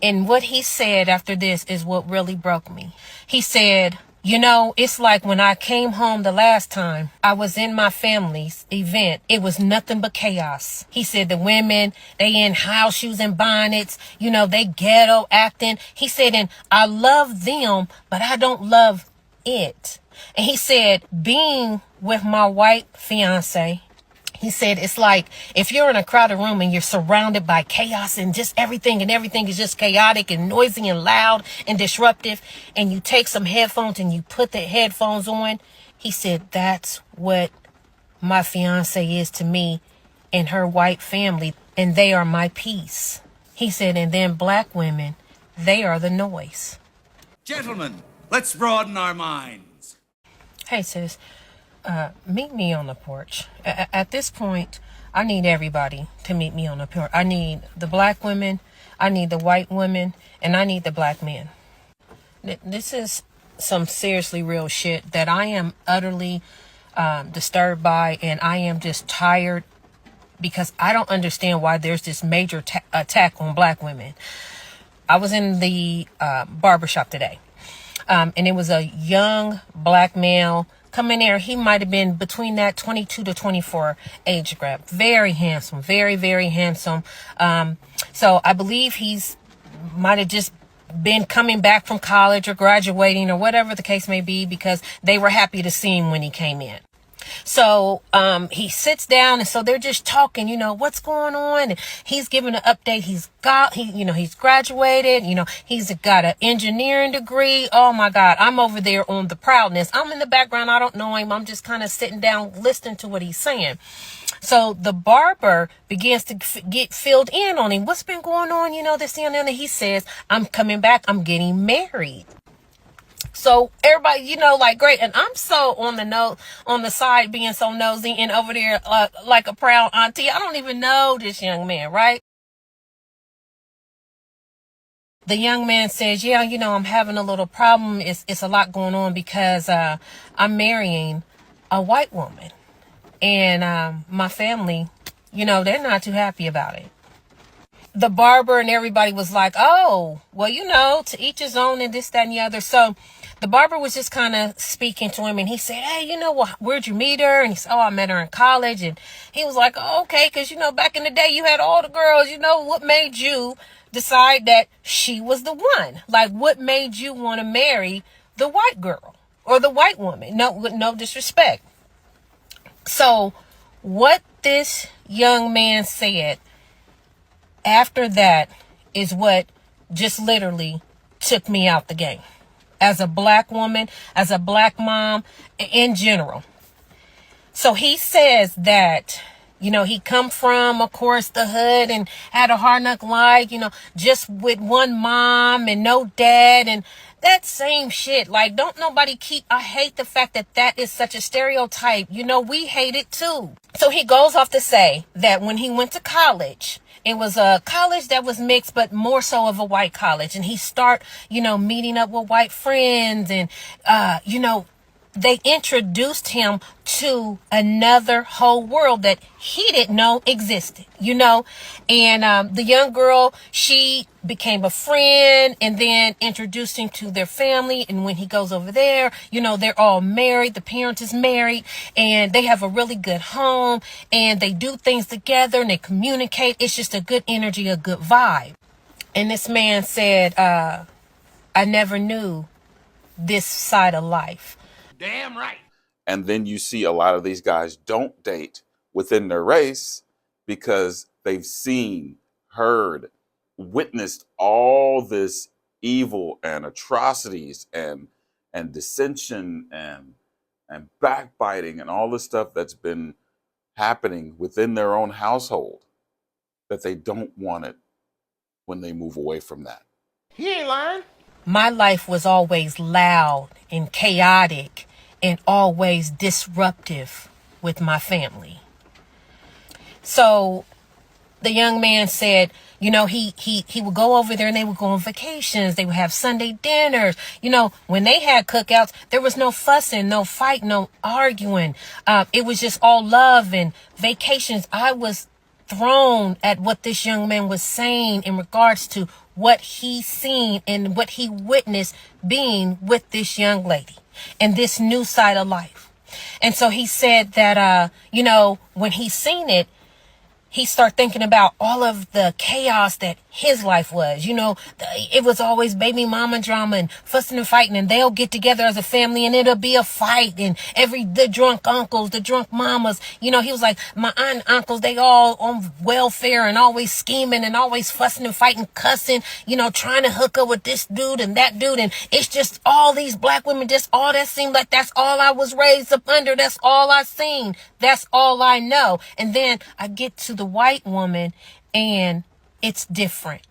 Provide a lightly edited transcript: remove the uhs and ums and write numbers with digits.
And what he said after this is what really broke me. He said, you know, it's like when I came home the last time, I was in my family's event. It was nothing but chaos. He said the women, they in house shoes and bonnets, you know, they ghetto acting. He said, and I love them, but I don't love it. And he said, being with my white fiance, he said, it's like if you're in a crowded room and you're surrounded by chaos and just everything is just chaotic and noisy and loud and disruptive, and you take some headphones and you put the headphones on. He said, that's what my fiance is to me and her white family, and they are my peace. He said, and then black women, they are the noise. Gentlemen, let's broaden our minds. Hey, sis. Meet me on the porch. At this point, I need everybody to meet me on the porch. I need the black women, I need the white women, and I need the black men. This is some seriously real shit that I am utterly disturbed by, and I am just tired because I don't understand why there's this major attack on black women. I was in the barbershop today, and it was a young black male come in there. He might have been between that 22 to 24 age group. Very handsome, very, very handsome. So I believe he's might have just been coming back from college or graduating or whatever the case may be, because they were happy to see him when he came in. So he sits down, and so they're just talking, you know, what's going on, and he's giving an update. He's graduated, you know, he's got an engineering degree. Oh my God, I'm over there on the proudness. I'm in the background, I don't know him, I'm just kind of sitting down listening to what he's saying. So the barber begins to get filled in on him. What's been going on, you know, this and that. He says, I'm coming back, I'm getting married. So everybody, you know, like, great. And I'm so on the side being so nosy and over there like a proud auntie. I don't even know this young man, right? The young man says, yeah, you know, I'm having a little problem. It's a lot going on because I'm marrying a white woman. And my family, you know, they're not too happy about it. The barber and everybody was like, oh, well, you know, to each his own and this, that, and the other. So the barber was just kind of speaking to him, and he said, hey, you know, where'd you meet her? And he said, oh, I met her in college. And he was like, oh, okay, because, you know, back in the day, you had all the girls. You know, what made you decide that she was the one? Like, what made you want to marry the white girl or the white woman? No, with no disrespect. So what this young man said after that is what just literally took me out the game. As a black woman, as a black mom, in general. So he says that, you know, he come from, of course, the hood and had a hard knock life, you know, just with one mom and no dad, and that same shit. Like, don't nobody I hate the fact that that is such a stereotype. You know, we hate it too. So he goes off to say that when he went to college, it was a college that was mixed, but more so of a white college. And he start, you know, meeting up with white friends, and, you know, they introduced him to another whole world that he didn't know existed, you know. And the young girl, she became a friend and then introduced him to their family. And when he goes over there, you know, they're all married. The parents is married, and they have a really good home, and they do things together and they communicate. It's just a good energy, a good vibe. And this man said, I never knew this side of life. Damn right. And then you see a lot of these guys don't date within their race because they've seen, heard, witnessed all this evil and atrocities and dissension and backbiting and all the stuff that's been happening within their own household, that they don't want it when they move away from that. He ain't lying. My life was always loud and chaotic and always disruptive with my family. So the young man said, you know, he would go over there and they would go on vacations. They would have Sunday dinners. You know, when they had cookouts, there was no fussing, no fight, no arguing. It was just all love and vacations. I was thrown at what this young man was saying in regards to what he seen and what he witnessed being with this young lady and this new side of life. And so he said that, when he seen it, he started thinking about all of the chaos that his life was. It was always baby mama drama and fussing and fighting, and they'll get together as a family and it'll be a fight, and the drunk uncles, the drunk mamas, he was like, my aunt and uncles, they all on welfare and always scheming and always fussing and fighting, cussing, trying to hook up with this dude and that dude. And it's just all these black women, just all that seemed like that's all I was raised up under. That's all I seen. That's all I know. And then I get to the white woman and it's different.